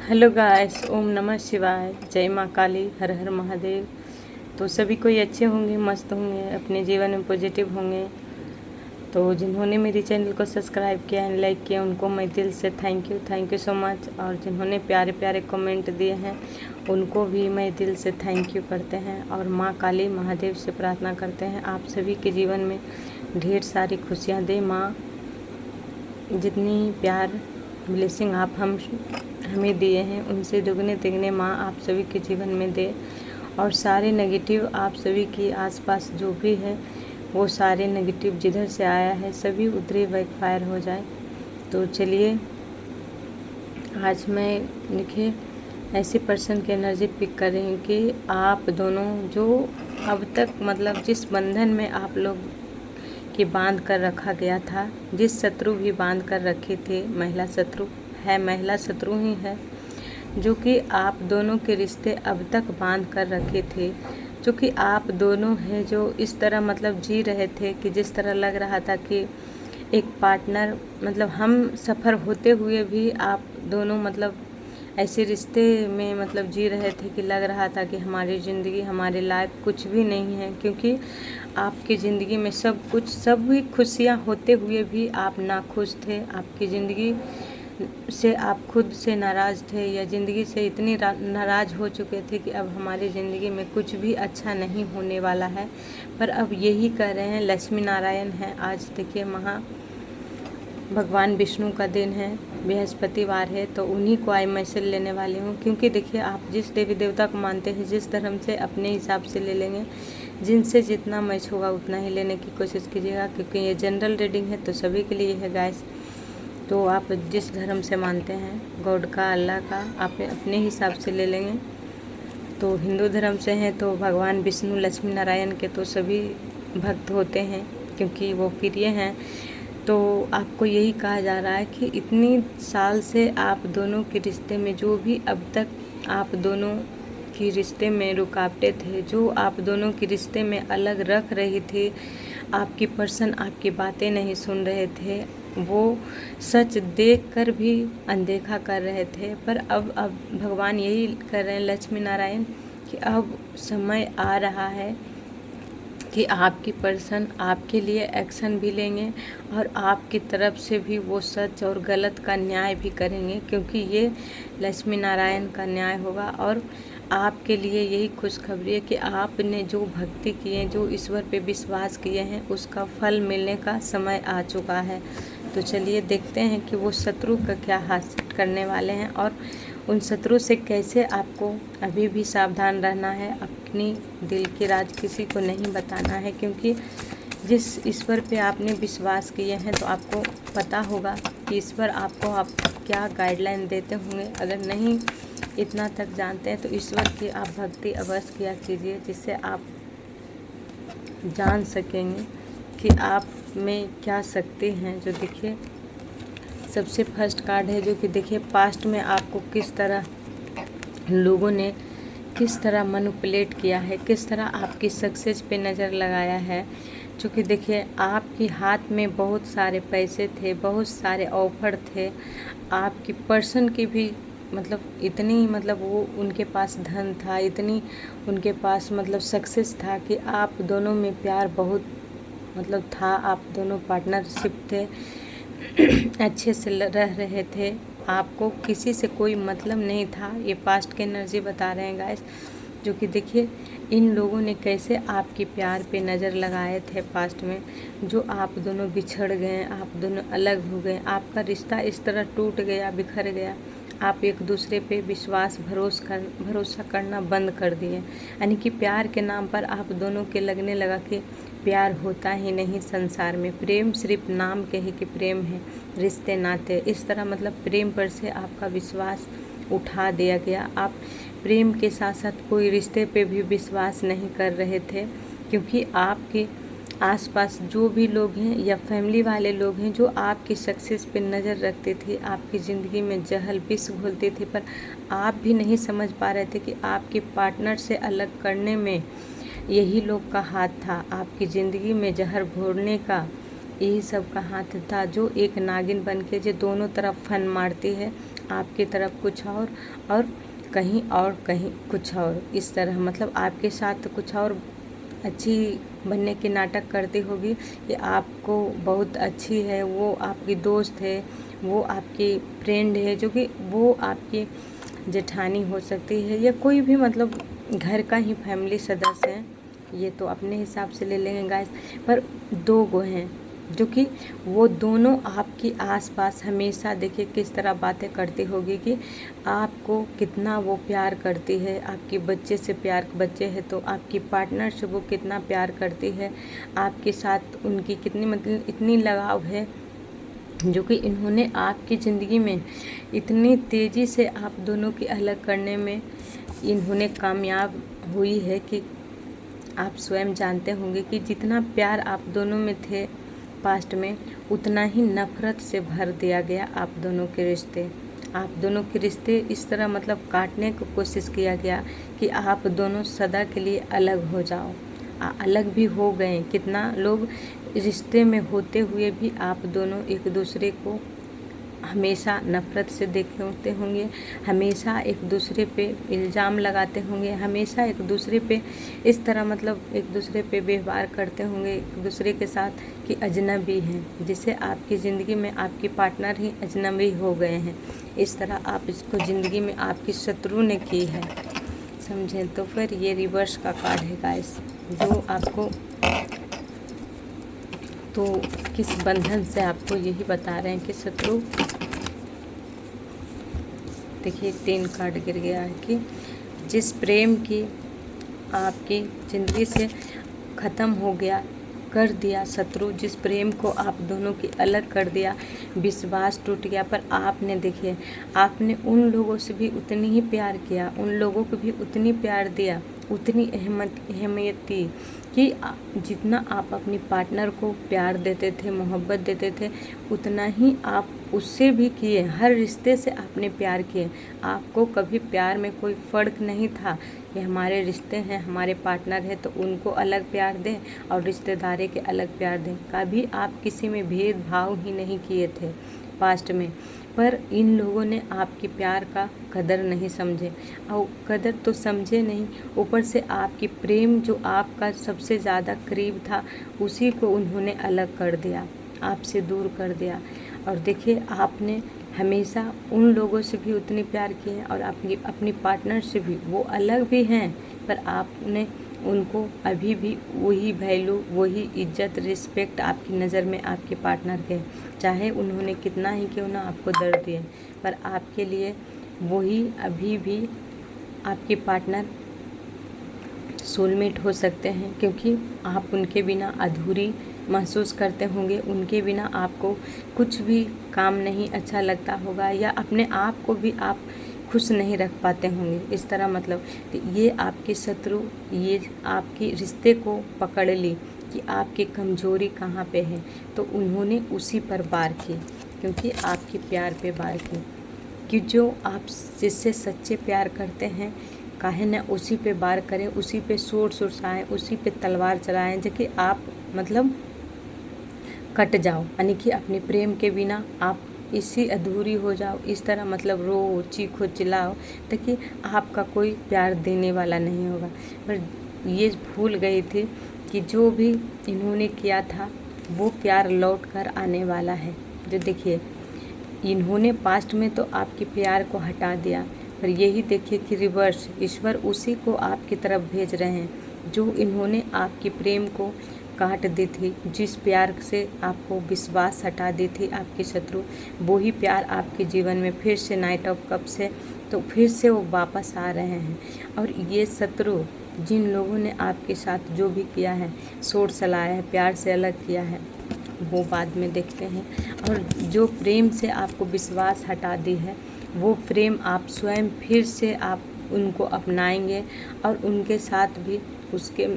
Hello guys, ओम नमः शिवाय, जय माँ काली, हर हर महादेव। तो सभी कोई अच्छे होंगे, मस्त होंगे, अपने जीवन में पॉजिटिव होंगे। तो जिन्होंने मेरे चैनल को सब्सक्राइब किया एंड लाइक किया उनको मैं दिल से थैंक यू सो मच। और जिन्होंने प्यारे प्यारे कमेंट दिए हैं उनको भी मैं दिल से थैंक यू करते हैं। और माँ काली महादेव से प्रार्थना करते हैं आप सभी के जीवन में ढेर सारी खुशियाँ दे माँ। जितनी प्यार ब्लेसिंग आप हमें दिए हैं उनसे दुगने तिगने माँ आप सभी के जीवन में दे। और सारे नेगेटिव आप सभी के आसपास जो भी है वो सारे नेगेटिव जिधर से आया है सभी उधर बैकफायर हो जाए। तो चलिए आज मैं देखिए ऐसे पर्सन की एनर्जी पिक कर रही हूँ कि आप दोनों जो अब तक मतलब जिस बंधन में आप लोग कि बांध कर रखा गया था, जिस शत्रु भी बांध कर रखे थे, महिला शत्रु ही है जो कि आप दोनों के रिश्ते अब तक बांध कर रखे थे। जो कि आप दोनों हैं जो इस तरह मतलब जी रहे थे कि जिस तरह लग रहा था कि एक पार्टनर मतलब हम सफ़र होते हुए भी आप दोनों मतलब ऐसे रिश्ते में मतलब जी रहे थे कि लग रहा था कि हमारी ज़िंदगी हमारे लायक कुछ भी नहीं है। क्योंकि आपकी ज़िंदगी में सब भी खुशियाँ होते हुए भी आप नाखुश थे। आपकी ज़िंदगी से आप खुद से नाराज़ थे या ज़िंदगी से इतनी नाराज़ हो चुके थे कि अब हमारी ज़िंदगी में कुछ भी अच्छा नहीं होने वाला है। पर अब यही कह रहे हैं, लक्ष्मी नारायण हैं। आज देखिए भगवान विष्णु का दिन है, बृहस्पतिवार है, तो उन्हीं को आई मैसेज लेने वाली हूँ। क्योंकि देखिए आप जिस देवी देवता को मानते हैं, जिस धर्म से अपने हिसाब से ले लेंगे, जिनसे जितना मैच होगा उतना ही लेने की कोशिश कीजिएगा। क्योंकि ये जनरल रीडिंग है तो सभी के लिए है गाइस। तो आप जिस धर्म से मानते हैं, गॉड का, अल्लाह का, आप अपने हिसाब से ले लेंगे। तो हिंदू धर्म से हैं तो भगवान विष्णु लक्ष्मी नारायण के तो सभी भक्त होते हैं क्योंकि वो प्रिय हैं। तो आपको यही कहा जा रहा है कि इतनी साल से आप दोनों के रिश्ते में जो भी अब तक आप दोनों के रिश्ते में रुकावटें थे, जो आप दोनों के रिश्ते में अलग रख रही थी, आपकी पर्सन आपकी बातें नहीं सुन रहे थे, वो सच देखकर भी अनदेखा कर रहे थे। पर अब भगवान यही कर रहे हैं लक्ष्मी नारायण कि अब समय आ रहा है कि आपकी पर्सन आपके लिए एक्शन भी लेंगे और आपकी तरफ से भी वो सच और गलत का न्याय भी करेंगे। क्योंकि ये लक्ष्मी नारायण का न्याय होगा। और आपके लिए यही खुशखबरी है कि आपने जो भक्ति किए, जो ईश्वर पे विश्वास किए हैं, उसका फल मिलने का समय आ चुका है। तो चलिए देखते हैं कि वो शत्रु का क्या हासिल करने वाले हैं और उन शत्रु से कैसे आपको अभी भी सावधान रहना है। अपनी दिल की राज किसी को नहीं बताना है। क्योंकि जिस ईश्वर पे आपने विश्वास किए हैं तो आपको पता होगा कि ईश्वर आपको आप क्या गाइडलाइन देते होंगे। अगर नहीं इतना तक जानते हैं तो ईश्वर की आप भक्ति अवश्य किया कीजिए, जिससे आप जान सकेंगे कि आप में क्या शक्ति हैं। जो देखिए सबसे फर्स्ट कार्ड है जो कि देखिए पास्ट में आपको किस तरह लोगों ने किस तरह मैनिपुलेट किया है, किस तरह आपकी सक्सेस पे नज़र लगाया है। क्योंकि देखिए आपके हाथ में बहुत सारे पैसे थे, बहुत सारे ऑफर थे, आपकी पर्सन की भी मतलब इतनी मतलब वो उनके पास धन था, इतनी उनके पास मतलब सक्सेस था कि आप दोनों में प्यार बहुत मतलब था। आप दोनों पार्टनरशिप थे, अच्छे से रह रहे थे, आपको किसी से कोई मतलब नहीं था। ये पास्ट के एनर्जी बता रहे हैं गाइस। जो कि देखिए इन लोगों ने कैसे आपके प्यार पे नज़र लगाए थे पास्ट में, जो आप दोनों बिछड़ गए, आप दोनों अलग हो गए, आपका रिश्ता इस तरह टूट गया, बिखर गया। आप एक दूसरे पे भरोसा करना बंद कर दिए। यानी कि प्यार के नाम पर आप दोनों के लगने लगा कि प्यार होता ही नहीं संसार में, प्रेम सिर्फ नाम के ही कि प्रेम है, रिश्ते नाते। इस तरह मतलब प्रेम पर से आपका विश्वास उठा दिया गया। आप प्रेम के साथ साथ कोई रिश्ते पे भी विश्वास नहीं कर रहे थे। क्योंकि आपके आसपास जो भी लोग हैं या फैमिली वाले लोग हैं जो आपकी सक्सेस पे नज़र रखते थे, आपकी ज़िंदगी में जहल विष घोलते थे, पर आप भी नहीं समझ पा रहे थे कि आपके पार्टनर से अलग करने में यही लोग का हाथ था। आपकी ज़िंदगी में जहर घोलने का यही सब का हाथ था, जो एक नागिन बन के जो दोनों तरफ फन मारती है। आपकी तरफ कुछ और कहीं कुछ और, इस तरह मतलब आपके साथ कुछ और अच्छी बनने के नाटक करती होगी कि आपको बहुत अच्छी है, वो आपकी दोस्त है, वो आपकी फ्रेंड है, जो कि वो आपकी जेठानी हो सकती है या कोई भी मतलब घर का ही फैमिली सदस्य है। ये तो अपने हिसाब से ले लेंगे गाइस। पर 2 गो हैं जो कि वो दोनों आपके आसपास हमेशा देखिए किस तरह बातें करती होगी कि आपको कितना वो प्यार करती है, आपके बच्चे से प्यार, बच्चे है तो आपकी पार्टनर से वो कितना प्यार करती है, आपके साथ उनकी कितनी मतलब इतनी लगाव है, जो कि इन्होंने आपकी ज़िंदगी में इतनी तेज़ी से आप दोनों की अलग करने में इन्होंने कामयाब हुई है कि आप स्वयं जानते होंगे कि जितना प्यार आप दोनों में थे पास्ट में, उतना ही नफ़रत से भर दिया गया आप दोनों के रिश्ते। आप दोनों के रिश्ते इस तरह मतलब काटने की कोशिश किया गया कि आप दोनों सदा के लिए अलग हो जाओ। अलग भी हो गए, कितना लोग रिश्ते में होते हुए भी आप दोनों एक दूसरे को हमेशा नफ़रत से देखते होंगे, हमेशा एक दूसरे पे इल्ज़ाम लगाते होंगे, हमेशा एक दूसरे पे इस तरह मतलब एक दूसरे पे व्यवहार करते होंगे एक दूसरे के साथ कि अजनबी हैं, जिसे आपकी ज़िंदगी में आपकी पार्टनर ही अजनबी हो गए हैं। इस तरह आप इसको ज़िंदगी में आपकी शत्रु ने की है, समझें। तो फिर ये रिवर्स का कार्ड है गाइस, जो आपको तो किस बंधन से आपको यही बता रहे हैं कि शत्रु। देखिए 3 कार्ड गिर गया है कि जिस प्रेम की आपकी ज़िंदगी से ख़त्म हो गया, कर दिया शत्रु, जिस प्रेम को आप दोनों की अलग कर दिया, विश्वास टूट गया। पर आपने देखिए, आपने उन लोगों से भी उतनी ही प्यार किया, उन लोगों को भी उतनी प्यार दिया, उतनी अहमियत दी कि जितना आप अपनी पार्टनर को प्यार देते थे, मोहब्बत देते थे, उतना ही आप उससे भी किए। हर रिश्ते से आपने प्यार किए। आपको कभी प्यार में कोई फ़र्क नहीं था कि हमारे रिश्ते हैं, हमारे पार्टनर हैं तो उनको अलग प्यार दें और रिश्तेदारी के अलग प्यार दें। कभी आप किसी में भेदभाव ही नहीं किए थे पास्ट में। पर इन लोगों ने आपके प्यार का कदर नहीं समझे, और कदर तो समझे नहीं, ऊपर से आपकी प्रेम जो आपका सबसे ज़्यादा करीब था उसी को उन्होंने अलग कर दिया, आपसे दूर कर दिया। और देखिए आपने हमेशा उन लोगों से भी उतनी प्यार की है और अपनी पार्टनर से भी, वो अलग भी हैं पर आपने उनको अभी भी वही वैल्यू, वही इज्जत, रिस्पेक्ट आपकी नज़र में आपके पार्टनर के, चाहे उन्होंने कितना ही क्यों ना आपको दर्द दिए, पर आपके लिए वही अभी भी आपके पार्टनर सोलमेट हो सकते हैं, क्योंकि आप उनके बिना अधूरी महसूस करते होंगे। उनके बिना आपको कुछ भी काम नहीं अच्छा लगता होगा, या अपने आप को भी आप खुश नहीं रख पाते होंगे। इस तरह मतलब ये आपके शत्रु ये आपके रिश्ते को पकड़ ली कि आपकी कमजोरी कहाँ पे है, तो उन्होंने उसी पर वार की, क्योंकि आपके प्यार पे वार की कि जो आप जिससे सच्चे प्यार करते हैं, काहे न उसी पे वार करें, उसी पे शोर सुरसाएं, उसी पे तलवार चलाएं, जो कि आप मतलब कट जाओ, यानी कि अपने प्रेम के बिना आप इसी अधूरी हो जाओ। इस तरह मतलब रो चीखो चिल्लाओ, ताकि आपका कोई प्यार देने वाला नहीं होगा। पर ये भूल गई थी कि जो भी इन्होंने किया था वो प्यार लौट कर आने वाला है। जो देखिए इन्होंने पास्ट में तो आपके प्यार को हटा दिया, पर यही देखिए कि रिवर्स ईश्वर उसी को आपकी तरफ भेज रहे हैं, जो इन्होंने आपके प्रेम को काट दी थी, जिस प्यार से आपको विश्वास हटा दी थी आपके शत्रु, वही प्यार आपके जीवन में फिर से नाइट ऑफ कप्स है, तो फिर से वो वापस आ रहे हैं। और ये शत्रु जिन लोगों ने आपके साथ जो भी किया है, शोर चलाया है, प्यार से अलग किया है, वो बाद में देखते हैं। और जो प्रेम से आपको विश्वास हटा दी है, वो प्रेम आप स्वयं फिर से आप उनको अपनाएंगे और उनके साथ भी उसके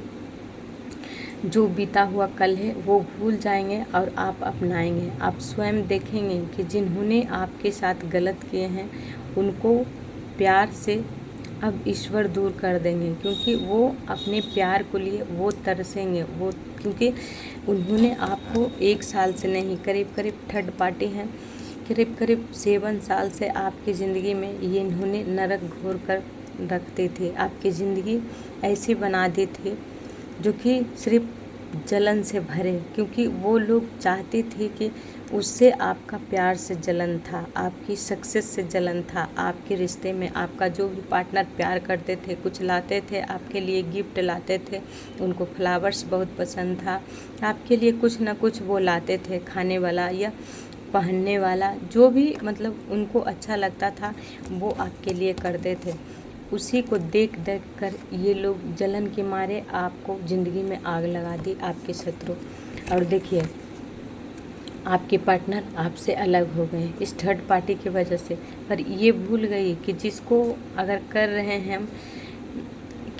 जो बीता हुआ कल है वो भूल जाएंगे और आप अपनाएंगे। आप स्वयं देखेंगे कि जिन्होंने आपके साथ गलत किए हैं उनको प्यार से अब ईश्वर दूर कर देंगे, क्योंकि वो अपने प्यार को लिए वो तरसेंगे, वो क्योंकि उन्होंने आपको 1 साल से नहीं, करीब करीब थर्ड पार्टी हैं करीब करीब 7 साल से आपकी ज़िंदगी में ये इन्होंने नरक घोर कर रखते थे। आपकी ज़िंदगी ऐसी बना दी थी जो कि सिर्फ जलन से भरे, क्योंकि वो लोग चाहते थे कि उससे आपका प्यार से जलन था, आपकी सक्सेस से जलन था, आपके रिश्ते में आपका जो भी पार्टनर प्यार करते थे, कुछ लाते थे आपके लिए, गिफ्ट लाते थे, उनको फ्लावर्स बहुत पसंद था, आपके लिए कुछ ना कुछ वो लाते थे, खाने वाला या पहनने वाला, जो भी मतलब उनको अच्छा लगता था वो आपके लिए करते थे। उसी को देख देख कर ये लोग जलन के मारे आपको ज़िंदगी में आग लगा दी, आपके शत्रु। और देखिए आपके पार्टनर आपसे अलग हो गए इस थर्ड पार्टी की वजह से। पर ये भूल गई कि जिसको अगर कर रहे हैं हम,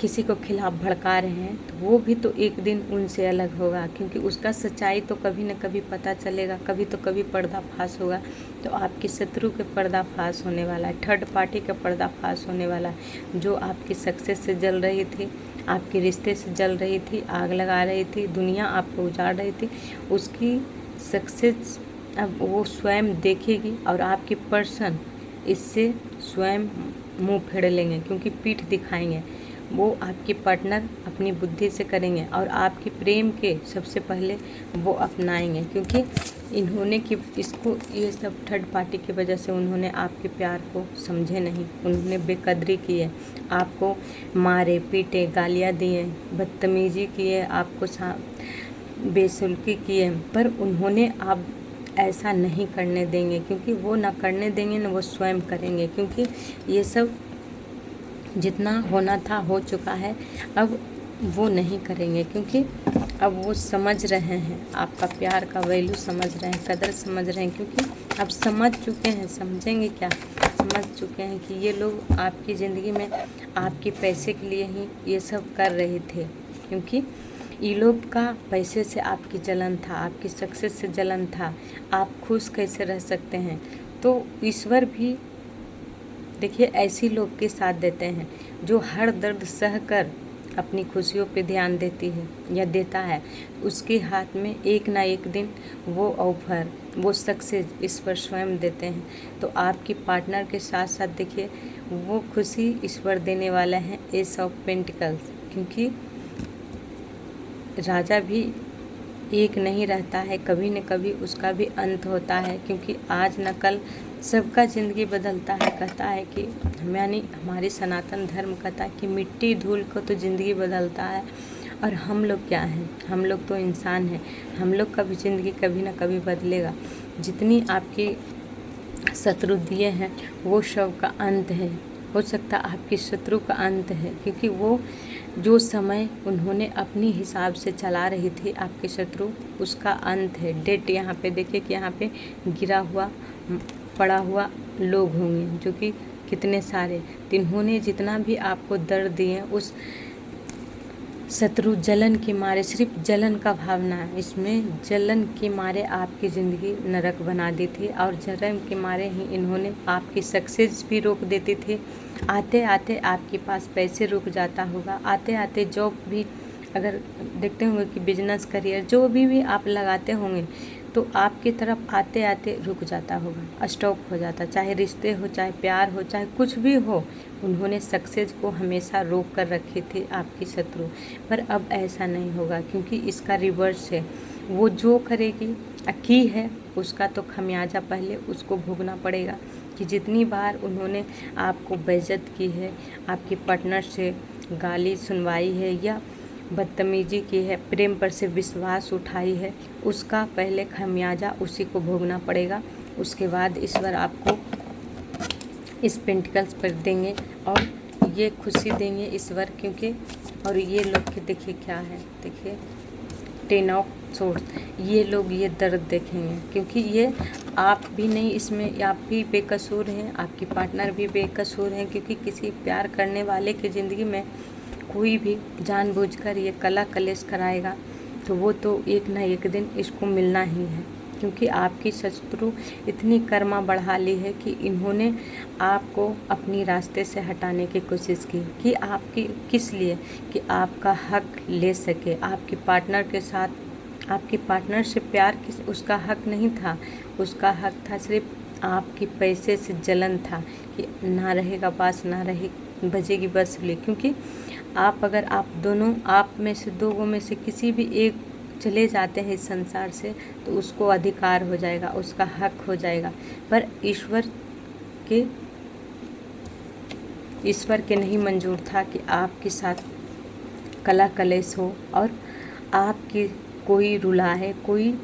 किसी को खिलाफ भड़का रहे हैं, तो वो भी तो एक दिन उनसे अलग होगा, क्योंकि उसका सच्चाई तो कभी न कभी पता चलेगा, कभी तो कभी पर्दाफाश होगा। तो आपके शत्रु के पर्दाफाश होने वाला है, थर्ड पार्टी का पर्दाफाश होने वाला है, जो आपकी सक्सेस से जल रही थी, आपके रिश्ते से जल रही थी, आग लगा रही थी, दुनिया आपको उजाड़ रही थी, उसकी सक्सेस अब वो स्वयं देखेगी और आपके पर्सन इससे स्वयं मुंह फेर लेंगे, क्योंकि पीठ दिखाएंगे। वो आपके पार्टनर अपनी बुद्धि से करेंगे और आपके प्रेम के सबसे पहले वो अपनाएंगे, क्योंकि इन्होंने कि इसको ये सब थर्ड पार्टी की वजह से उन्होंने आपके प्यार को समझे नहीं, उन्होंने बेकदरी की है, आपको मारे पीटे, गालियाँ दिए, बदतमीजी किए, आपको बेसुल्की किए, पर उन्होंने आप ऐसा नहीं करने देंगे, क्योंकि वो ना करने देंगे ना वो स्वयं करेंगे, क्योंकि ये सब जितना होना था हो चुका है। अब वो नहीं करेंगे, क्योंकि अब वो समझ रहे हैं आपका प्यार का वैल्यू, समझ रहे हैं, कदर समझ रहे हैं, क्योंकि अब समझ चुके हैं, समझेंगे क्या, समझ चुके हैं कि ये लोग आपकी ज़िंदगी में आपके पैसे के लिए ही ये सब कर रहे थे, क्योंकि ये लोग का पैसे से आपकी जलन था, आपकी सक्सेस से जलन था, आप खुश कैसे रह सकते हैं। तो ईश्वर भी देखिए ऐसी लोग के साथ देते हैं जो हर दर्द सह कर अपनी खुशियों पे ध्यान देती है या देता है, उसके हाथ में एक ना एक दिन वो ऑफर, वो सक्सेस ईश्वर स्वयं देते हैं। तो आपके पार्टनर के साथ साथ देखिए वो खुशी ईश्वर देने वाला है, एस ऑफ पेंटिकल्स, क्योंकि राजा भी एक नहीं रहता है, कभी न कभी उसका भी अंत होता है, क्योंकि आज न कल सबका ज़िंदगी बदलता है। कहता है कि यानी हमारी सनातन धर्म कहता है कि मिट्टी धूल को तो ज़िंदगी बदलता है, और हम लोग क्या हैं, हम लोग तो इंसान हैं, हम लोग का भी ज़िंदगी कभी ना कभी बदलेगा। जितनी आपकी शत्रु दिए हैं वो सब का अंत है, हो सकता आपके शत्रु का अंत है, क्योंकि वो जो समय उन्होंने अपनी हिसाब से चला रही थी आपके शत्रु, उसका अंत है। डेट यहाँ पे देखिए कि यहाँ पे गिरा हुआ पड़ा हुआ लोग होंगे जो कि कितने सारे, जिन्होंने जितना भी आपको दर्द दिए, उस शत्रु जलन के मारे, सिर्फ जलन का भावना है इसमें, जलन के मारे आपकी ज़िंदगी नरक बना दी थी, और जलन के मारे ही इन्होंने आपकी सक्सेस भी रोक देती थी। आते आते आपके पास पैसे रुक जाता होगा, आते आते जॉब भी, अगर देखते होंगे कि बिजनेस करियर जो भी आप लगाते होंगे तो आपकी तरफ आते आते रुक जाता होगा, स्टॉप हो जाता, चाहे रिश्ते हो, चाहे प्यार हो, चाहे कुछ भी हो, उन्होंने सक्सेस को हमेशा रोक कर रखी थी आपकी शत्रु। पर अब ऐसा नहीं होगा, क्योंकि इसका रिवर्स है, वो जो करेगी की है उसका तो खमियाजा पहले उसको भोगना पड़ेगा, कि जितनी बार उन्होंने आपको बेइज्जत की है, आपके पार्टनर से गाली सुनवाई है या बदतमीजी की है, प्रेम पर से विश्वास उठाई है, उसका पहले खमियाजा उसी को भोगना पड़ेगा। उसके बाद ईश्वर आपको इस पेंटिकल्स पर देंगे और ये खुशी देंगे ईश्वर, क्योंकि और ये लोग के देखिए क्या है, देखिए 10 ऑफ सोर्स, ये लोग ये दर्द देखेंगे, क्योंकि ये आप भी नहीं, इसमें आप भी बेकसूर हैं, आपकी पार्टनर भी बेकसूर हैं, क्योंकि किसी प्यार करने वाले की ज़िंदगी में कोई भी जानबूझकर ये कला कलेश कराएगा तो वो तो एक ना एक दिन इसको मिलना ही है, क्योंकि आपकी शत्रु इतनी कर्मा बढ़ा ली है कि इन्होंने आपको अपनी रास्ते से हटाने की कोशिश की, कि आपकी किस लिए, कि आपका हक ले सके। आपके पार्टनर के साथ, आपके पार्टनर से प्यार किस, उसका हक नहीं था, उसका हक था सिर्फ आपकी पैसे से जलन था कि ना रहेगा पास, ना रहे बजेगी बसुली, क्योंकि अगर आप में से दोनों में से किसी भी एक चले जाते हैं इस संसार से तो उसको अधिकार हो जाएगा, उसका हक हो जाएगा। पर ईश्वर के नहीं मंजूर था कि आपके साथ कला कलेश हो और आपकी कोई रुलाए, कोई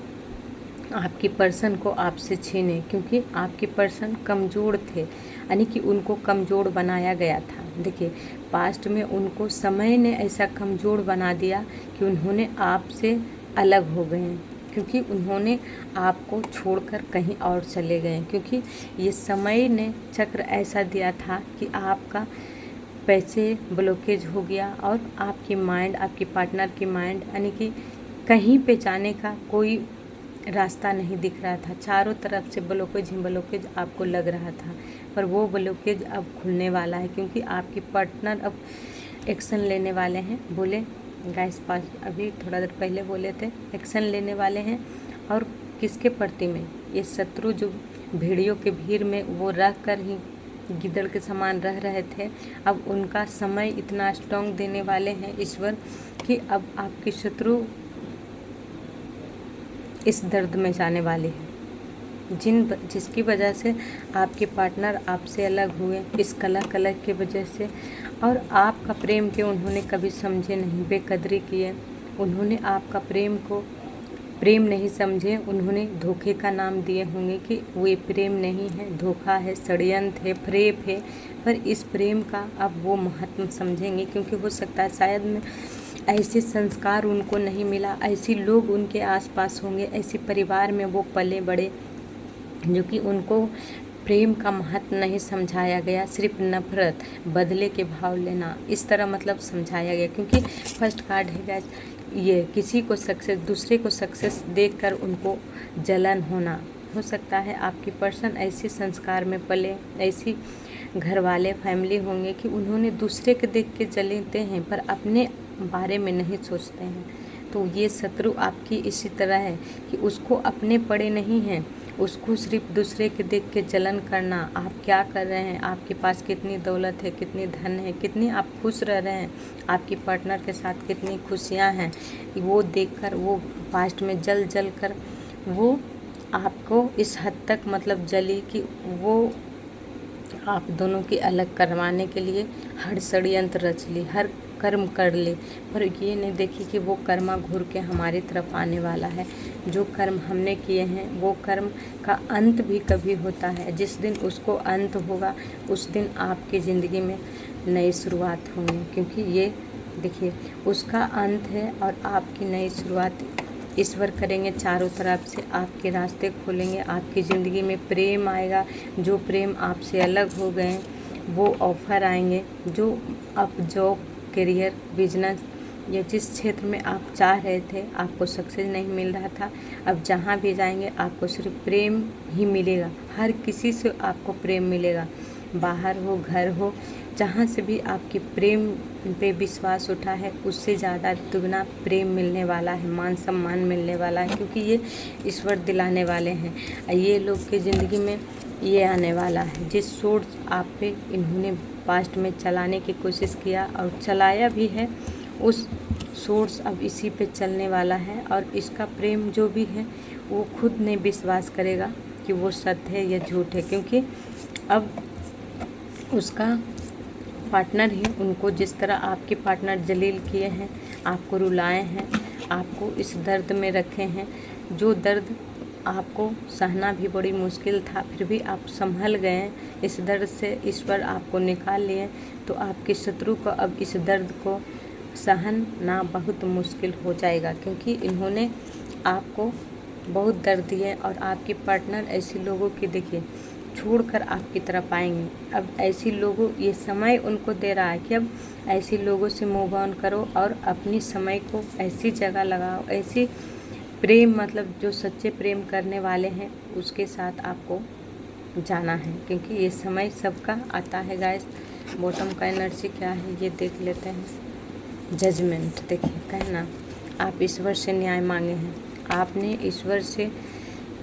आपकी पर्सन को आपसे छीने, क्योंकि आपके पर्सन कमज़ोर थे, यानी कि उनको कमज़ोर बनाया गया था। देखिए पास्ट में उनको समय ने ऐसा कमज़ोर बना दिया कि उन्होंने आपसे अलग हो गए हैं, क्योंकि उन्होंने आपको छोड़कर कहीं और चले गए, क्योंकि ये समय ने चक्र ऐसा दिया था कि आपका पैसे ब्लॉकेज हो गया और आपकी माइंड, आपकी पार्टनर की माइंड, यानी कि कहीं पे जाने का कोई रास्ता नहीं दिख रहा था। चारों तरफ से ब्लॉकेज ही ब्लॉकेज आपको लग रहा था, पर वो ब्लॉकेज अब खुलने वाला है, क्योंकि आपकी पार्टनर अब एक्शन लेने वाले हैं। बोले गाइस पास अभी थोड़ा देर पहले बोले थे एक्शन लेने वाले हैं। और किसके प्रति में? ये शत्रु जो भेड़ियों के भीड़ में वो रह कर ही गिदड़ के समान रह रहे थे, अब उनका समय इतना स्ट्रॉन्ग देने वाले हैं ईश्वर कि अब आपके शत्रु इस दर्द में जाने वाले हैं जिसकी वजह से आपके पार्टनर आपसे अलग हुए, इस कलह की वजह से। और आपका प्रेम के उन्होंने कभी समझे नहीं, बेकदरी किए, उन्होंने आपका प्रेम को प्रेम नहीं समझे, उन्होंने धोखे का नाम दिए होंगे कि वो प्रेम नहीं है, धोखा है, षड्यंत्र है, प्रेम है। पर इस प्रेम का अब वो महत्व समझेंगे, क्योंकि हो सकता है शायद में ऐसे संस्कार उनको नहीं मिला, ऐसे लोग उनके आसपास होंगे, ऐसे परिवार में वो पले बड़े जो कि उनको प्रेम का महत्व नहीं समझाया गया, सिर्फ नफरत, बदले के भाव लेना, इस तरह मतलब समझाया गया। क्योंकि फर्स्ट कार्ड है गाइस, ये किसी को सक्सेस, दूसरे को सक्सेस देखकर उनको जलन होना। हो सकता है आपकी पर्सन ऐसे संस्कार में पले, ऐसी घर वाले फैमिली होंगे कि उन्होंने दूसरे के देख के जलते हैं पर अपने बारे में नहीं सोचते हैं। तो ये शत्रु आपकी इसी तरह है कि उसको अपने पड़े नहीं हैं, उसको सिर्फ दूसरे के देख के जलन करना। आप क्या कर रहे हैं, आपके पास कितनी दौलत है, कितनी धन है, कितनी आप खुश रह रहे हैं, आपकी पार्टनर के साथ कितनी खुशियां हैं, वो देखकर वो पास्ट में जल कर वो आपको इस हद तक मतलब जली कि वो आप दोनों की अलग करवाने के लिए हर षड्यंत्र रच ली, हर कर्म कर ले, पर ये नहीं देखी कि वो कर्मा घूर के हमारी तरफ आने वाला है। जो कर्म हमने किए हैं वो कर्म का अंत भी कभी होता है, जिस दिन उसको अंत होगा उस दिन आपकी ज़िंदगी में नई शुरुआत होगी, क्योंकि ये देखिए उसका अंत है और आपकी नई शुरुआत ईश्वर करेंगे। चारों तरफ से आपके रास्ते खोलेंगे, आपकी ज़िंदगी में प्रेम आएगा, जो प्रेम आपसे अलग हो गए वो ऑफ़र आएंगे, जो आप जॉब, करियर, बिजनेस या जिस क्षेत्र में आप चाह रहे थे आपको सक्सेस नहीं मिल रहा था, अब जहाँ भी जाएंगे आपको सिर्फ प्रेम ही मिलेगा, हर किसी से आपको प्रेम मिलेगा, बाहर हो, घर हो, जहाँ से भी आपकी प्रेम पे विश्वास उठा है उससे ज़्यादा दुगना प्रेम मिलने वाला है, मान सम्मान मिलने वाला है, क्योंकि ये ईश्वर दिलाने वाले हैं। ये लोग की ज़िंदगी में ये आने वाला है जिस सोर्स आप पे इन्होंने पास्ट में चलाने की कोशिश किया और चलाया भी है, उस सोर्स अब इसी पे चलने वाला है। और इसका प्रेम जो भी है वो खुद नहीं विश्वास करेगा कि वो सत्य है या झूठ है, क्योंकि अब उसका पार्टनर ही उनको जिस तरह आपके पार्टनर जलील किए हैं, आपको रुलाए हैं, आपको इस दर्द में रखे हैं, जो दर्द आपको सहना भी बड़ी मुश्किल था, फिर भी आप संभल गए, इस दर्द से ईश्वर आपको निकाल लिए, तो आपके शत्रु को अब इस दर्द को सहना बहुत मुश्किल हो जाएगा, क्योंकि इन्होंने आपको बहुत दर्द दिए। और आपके पार्टनर ऐसे लोगों की देखिए छोड़कर आपकी तरफ आएंगे। अब ऐसी लोगों, ये समय उनको दे रहा है कि अब ऐसे लोगों से मूव ऑन करो और अपनी समय को ऐसी जगह लगाओ, ऐसी प्रेम मतलब जो सच्चे प्रेम करने वाले हैं उसके साथ आपको जाना है, क्योंकि ये समय सबका आता है गाइस। बॉटम का एनर्जी क्या है ये देख लेते हैं। जजमेंट देखिए, कहना आप ईश्वर से न्याय मांगे हैं, आपने ईश्वर से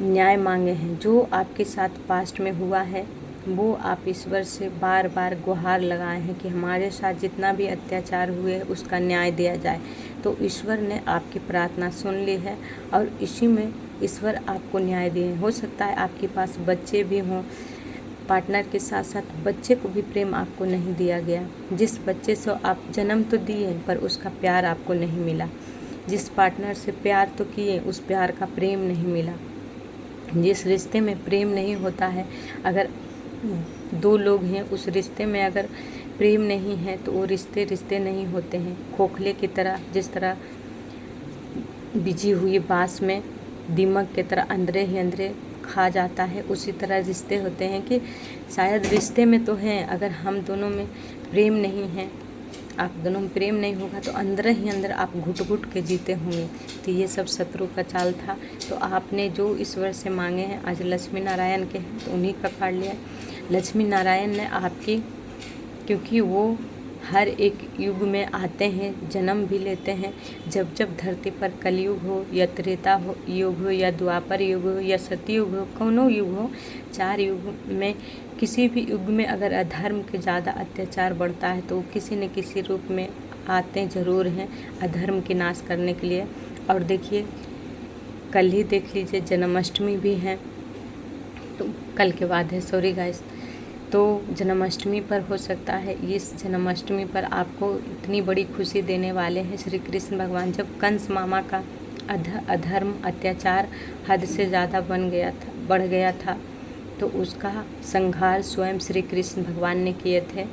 न्याय मांगे हैं, जो आपके साथ पास्ट में हुआ है वो आप ईश्वर से बार बार गुहार लगाए हैं कि हमारे साथ जितना भी अत्याचार हुए उसका न्याय दिया जाए। तो ईश्वर ने आपकी प्रार्थना सुन ली है और इसी में ईश्वर आपको न्याय दिए। हो सकता है आपके पास बच्चे भी हों, पार्टनर के साथ साथ बच्चे को भी प्रेम आपको नहीं दिया गया। जिस बच्चे से आप जन्म तो दिए पर उसका प्यार आपको नहीं मिला। जिस पार्टनर से प्यार तो किए उस प्यार का प्रेम नहीं मिला। जिस रिश्ते में प्रेम नहीं होता है, अगर दो लोग हैं उस रिश्ते में अगर प्रेम नहीं है तो वो रिश्ते नहीं होते हैं। खोखले की तरह, जिस तरह बिजी हुई बाँस में दीमक की तरह अंदरे ही अंदरे खा जाता है, उसी तरह रिश्ते होते हैं कि शायद रिश्ते में तो हैं, अगर हम दोनों में प्रेम नहीं है, आप दोनों में प्रेम नहीं होगा तो अंदर ही अंदर आप घुट घुट के जीते होंगे। तो ये सब शत्रु का चाल था। तो आपने जो ईश्वर से मांगे हैं, आज लक्ष्मी नारायण के हैं तो उन्हीं का कार्ड लिया। लक्ष्मी नारायण ने आपकी, क्योंकि वो हर एक युग में आते हैं, जन्म भी लेते हैं। जब जब धरती पर कलयुग हो या त्रेता हो युग हो या द्वापर युग हो या सतयुग हो, कौनों युग हो, 4 युग में किसी भी युग में अगर अधर्म के ज़्यादा अत्याचार बढ़ता है तो किसी न किसी रूप में आते ज़रूर हैं अधर्म के नाश करने के लिए। और देखिए कल ही देख लीजिए जन्माष्टमी भी है, तो कल के बाद है, सॉरी गाइस। तो जन्माष्टमी पर हो सकता है, इस जन्माष्टमी पर आपको इतनी बड़ी खुशी देने वाले हैं श्री कृष्ण भगवान। जब कंस मामा का अधर्म अत्याचार हद से ज़्यादा बढ़ गया था तो उसका संहार स्वयं श्री कृष्ण भगवान ने किए थे।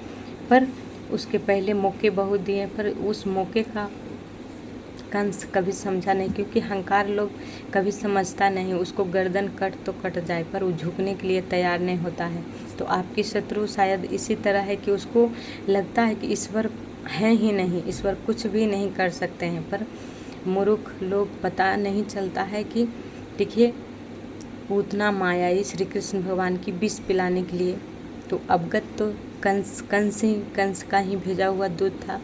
पर उसके पहले मौके बहुत दिए, पर उस मौके का कंस कभी समझा नहीं, क्योंकि अहंकार लोग कभी समझता नहीं। उसको गर्दन कट तो कट जाए पर वो झुकने के लिए तैयार नहीं होता है। तो आपकी शत्रु शायद इसी तरह है कि उसको लगता है कि ईश्वर है ही नहीं, ईश्वर कुछ भी नहीं कर सकते हैं। पर मूर्ख लोग पता नहीं चलता है कि देखिए पूतना माया आई श्री कृष्ण भगवान की विष पिलाने के लिए, तो अवगत तो कंस का ही भेजा हुआ दूध था।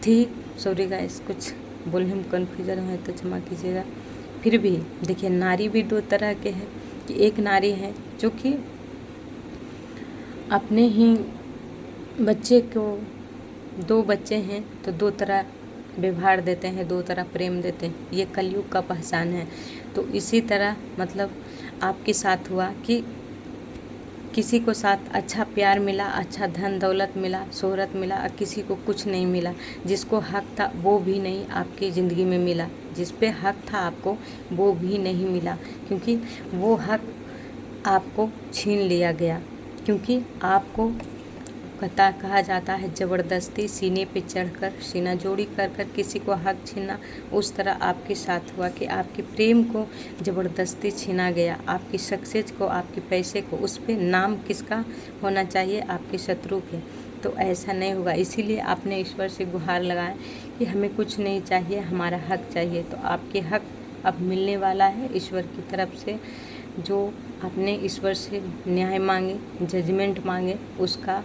ठीक, सॉरी गाइस, कुछ बोलने में कन्फ्यूजन है तो क्षमा कीजिएगा। फिर भी देखिए नारी भी 2 तरह के हैं कि एक नारी है जो कि अपने ही बच्चे को, 2 बच्चे हैं तो 2 तरह व्यवहार देते हैं, 2 तरह प्रेम देते हैं। ये कलयुग का पहचान है। तो इसी तरह मतलब आपके साथ हुआ कि किसी को साथ अच्छा प्यार मिला, अच्छा धन दौलत मिला, शोहरत मिला, और किसी को कुछ नहीं मिला। जिसको हक था वो भी नहीं आपकी ज़िंदगी में मिला, जिस पे हक था आपको वो भी नहीं मिला, क्योंकि वो हक आपको छीन लिया गया। क्योंकि आपको कहा जाता है ज़बरदस्ती सीने पे चढ़कर सीना जोड़ी कर किसी को हक छीनना। उस तरह आपके साथ हुआ कि आपके प्रेम को ज़बरदस्ती छीना गया, आपकी सक्सेस को, आपके पैसे को। उस पे नाम किसका होना चाहिए? आपके शत्रु के। तो ऐसा नहीं होगा, इसीलिए आपने ईश्वर से गुहार लगाया कि हमें कुछ नहीं चाहिए, हमारा हक चाहिए। तो आपके हक अब मिलने वाला है ईश्वर की तरफ से। जो आपने ईश्वर से न्याय मांगे, जजमेंट मांगे, उसका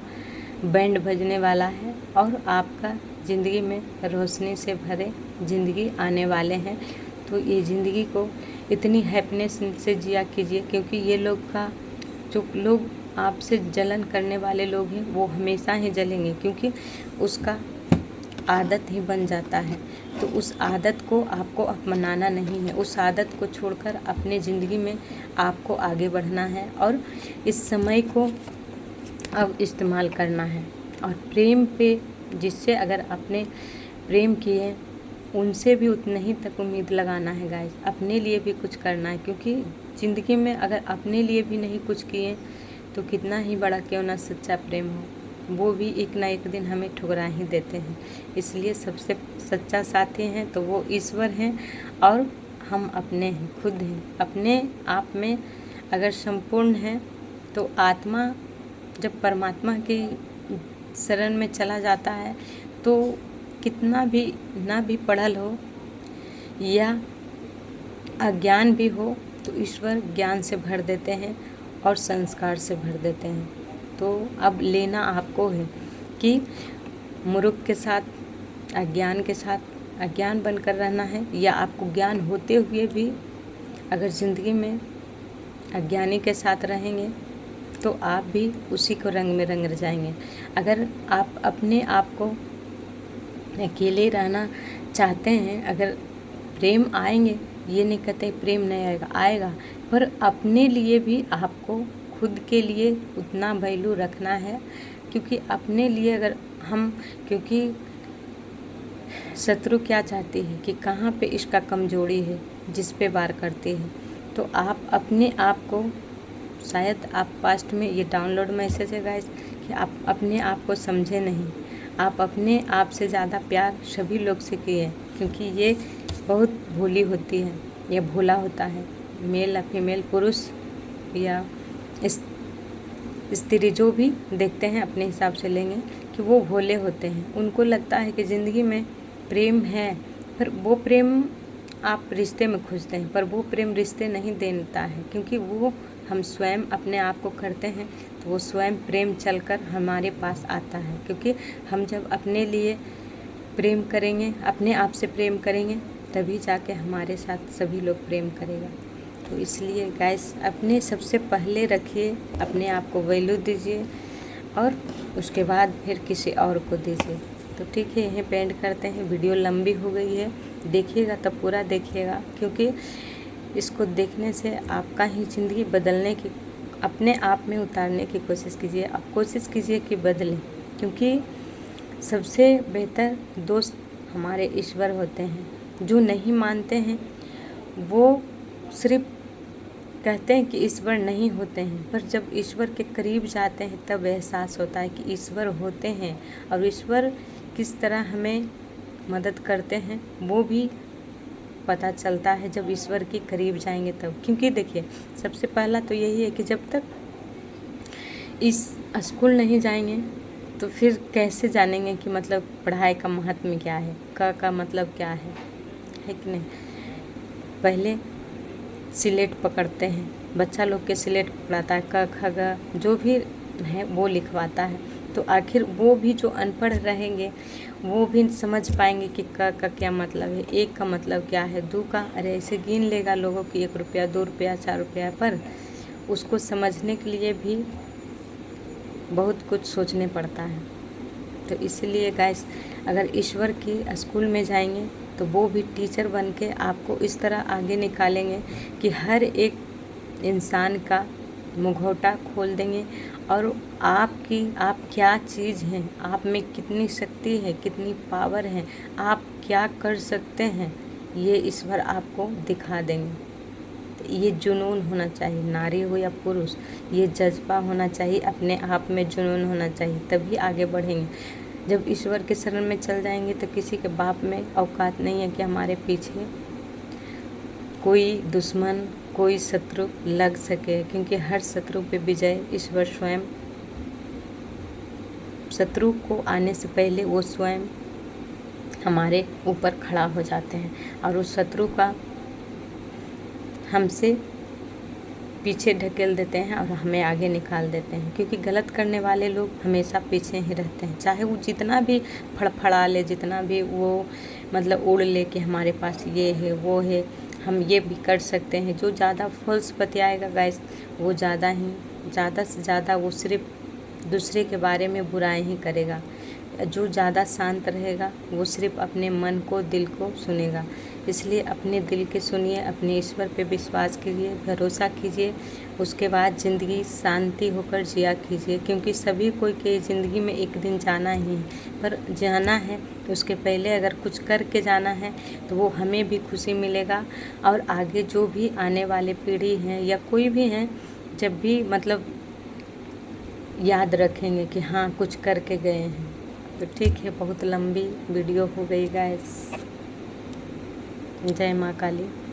बैंड बजने वाला है और आपका ज़िंदगी में रोशनी से भरे ज़िंदगी आने वाले हैं। तो ये ज़िंदगी को इतनी हैप्पीनेस से जिया कीजिए, क्योंकि ये लोग का जो लोग आपसे जलन करने वाले लोग हैं वो हमेशा ही जलेंगे, क्योंकि उसका आदत ही बन जाता है। तो उस आदत को आपको अपनाना नहीं है, उस आदत को छोड़कर अपने ज़िंदगी में आपको आगे बढ़ना है और इस समय को अब इस्तेमाल करना है। और प्रेम पे जिससे अगर आपने प्रेम किए उनसे भी उतना ही तक उम्मीद लगाना है गाइस। अपने लिए भी कुछ करना है, क्योंकि ज़िंदगी में अगर अपने लिए भी नहीं कुछ किए तो कितना ही बड़ा क्यों ना सच्चा प्रेम हो, वो भी एक ना एक दिन हमें ठुकरा ही देते हैं। इसलिए सबसे सच्चा साथी हैं तो वो ईश्वर हैं और हम अपने हैं, खुद हैं। अपने आप में अगर संपूर्ण हैं तो आत्मा जब परमात्मा की शरण में चला जाता है तो कितना भी ना भी पढ़ल हो या अज्ञान भी हो तो ईश्वर ज्ञान से भर देते हैं और संस्कार से भर देते हैं। तो अब लेना आपको है कि मूर्ख के साथ, अज्ञान के साथ अज्ञान बनकर रहना है, या आपको ज्ञान होते हुए भी अगर ज़िंदगी में अज्ञानी के साथ रहेंगे तो आप भी उसी को रंग में रंग जाएंगे। अगर आप अपने आप को अकेले रहना चाहते हैं, अगर प्रेम आएंगे, ये नहीं कहते प्रेम नहीं आएगा, आएगा, पर अपने लिए भी आपको खुद के लिए उतना वैल्यू रखना है। क्योंकि अपने लिए अगर हम, क्योंकि शत्रु क्या चाहती है कि कहाँ पे इसका कमजोरी है जिस पे वार करती है। तो आप अपने आप को, शायद आप पास्ट में, ये डाउनलोड मैसेज है गाइस, कि आप अपने आप को समझे नहीं। आप अपने आप से ज़्यादा प्यार सभी लोग से किए हैं, क्योंकि ये बहुत भोली होती है, ये भोला होता है। मेल या फीमेल, पुरुष या स्त्री, जो भी देखते हैं अपने हिसाब से लेंगे कि वो भोले होते हैं। उनको लगता है कि ज़िंदगी में प्रेम है, पर वो प्रेम आप रिश्ते में खोजते हैं, पर वो प्रेम रिश्ते नहीं देता है। क्योंकि वो हम स्वयं अपने आप को करते हैं तो वो स्वयं प्रेम चलकर हमारे पास आता है। क्योंकि हम जब अपने लिए प्रेम करेंगे, अपने आप से प्रेम करेंगे, तभी जाके हमारे साथ सभी लोग प्रेम करेगा। तो इसलिए गाइस, अपने सबसे पहले रखिए, अपने आप को वैल्यू दीजिए और उसके बाद फिर किसी और को दीजिए। तो ठीक है, यहीं पे एंड करते हैं। वीडियो लंबी हो गई है, देखिएगा तब पूरा देखिएगा, क्योंकि इसको देखने से आपका ही ज़िंदगी बदलने की, अपने आप में उतारने की कोशिश कीजिए। आप कोशिश कीजिए कि बदलें, क्योंकि सबसे बेहतर दोस्त हमारे ईश्वर होते हैं। जो नहीं मानते हैं वो सिर्फ कहते हैं कि ईश्वर नहीं होते हैं, पर जब ईश्वर के करीब जाते हैं तब एहसास होता है कि ईश्वर होते हैं। और ईश्वर किस तरह हमें मदद करते हैं वो भी पता चलता है जब ईश्वर के करीब जाएंगे तब। क्योंकि देखिए, सबसे पहला तो यही है कि जब तक इस स्कूल नहीं जाएंगे तो फिर कैसे जानेंगे कि मतलब पढ़ाई का महत्व क्या है, का मतलब क्या है कि नहीं। पहले स्लेट पकड़ते हैं, बच्चा लोग के स्लेट पकड़ाता है, क ख ग जो भी है वो लिखवाता है। तो आखिर वो भी जो अनपढ़ रहेंगे वो भी समझ पाएंगे कि क का क्या मतलब है, एक का मतलब क्या है, दो का, अरे ऐसे गिन लेगा लोगों की 1 रुपया 2 रुपया 4 रुपया। पर उसको समझने के लिए भी बहुत कुछ सोचने पड़ता है। तो इसलिए गाइस, अगर ईश्वर के स्कूल में जाएंगे तो वो भी टीचर बन के आपको इस तरह आगे निकालेंगे कि हर एक इंसान का मुखौटा खोल देंगे। और आप क्या चीज़ हैं, आप में कितनी शक्ति है, कितनी पावर है, आप क्या कर सकते हैं, ये ईश्वर आपको दिखा देंगे। ये जुनून होना चाहिए, नारी हो या पुरुष, ये जज्बा होना चाहिए, अपने आप में जुनून होना चाहिए, तभी आगे बढ़ेंगे। जब ईश्वर के शरण में चल जाएंगे तो किसी के बाप में औकात नहीं है कि हमारे पीछे कोई दुश्मन, कोई शत्रु लग सके। क्योंकि हर शत्रु पे विजय ईश्वर स्वयं, शत्रु को आने से पहले वो स्वयं हमारे ऊपर खड़ा हो जाते हैं और उस शत्रु का हमसे पीछे ढकेल देते हैं और हमें आगे निकाल देते हैं। क्योंकि गलत करने वाले लोग हमेशा पीछे ही रहते हैं, चाहे वो जितना भी फड़फड़ा ले, जितना भी वो मतलब उड़ ले कि हमारे पास ये है वो है, हम ये भी कर सकते हैं। जो ज़्यादा फॉल्स बतियाएगा गाइस, वो ज़्यादा से ज़्यादा वो सिर्फ दूसरे के बारे में बुराई ही करेगा। जो ज़्यादा शांत रहेगा वो सिर्फ अपने मन को, दिल को सुनेगा। इसलिए अपने दिल के सुनिए, अपने ईश्वर पे विश्वास कीजिए, भरोसा कीजिए, उसके बाद ज़िंदगी शांति होकर जिया कीजिए। क्योंकि सभी कोई के ज़िंदगी में एक दिन जाना ही है, पर जाना है उसके पहले अगर कुछ करके जाना है तो वो हमें भी खुशी मिलेगा। और आगे जो भी आने वाले पीढ़ी हैं या कोई भी हैं, जब भी मतलब याद रखेंगे कि हाँ कुछ करके गए हैं। तो ठीक है, बहुत लंबी वीडियो हो गई गाइस। जय माँ काली।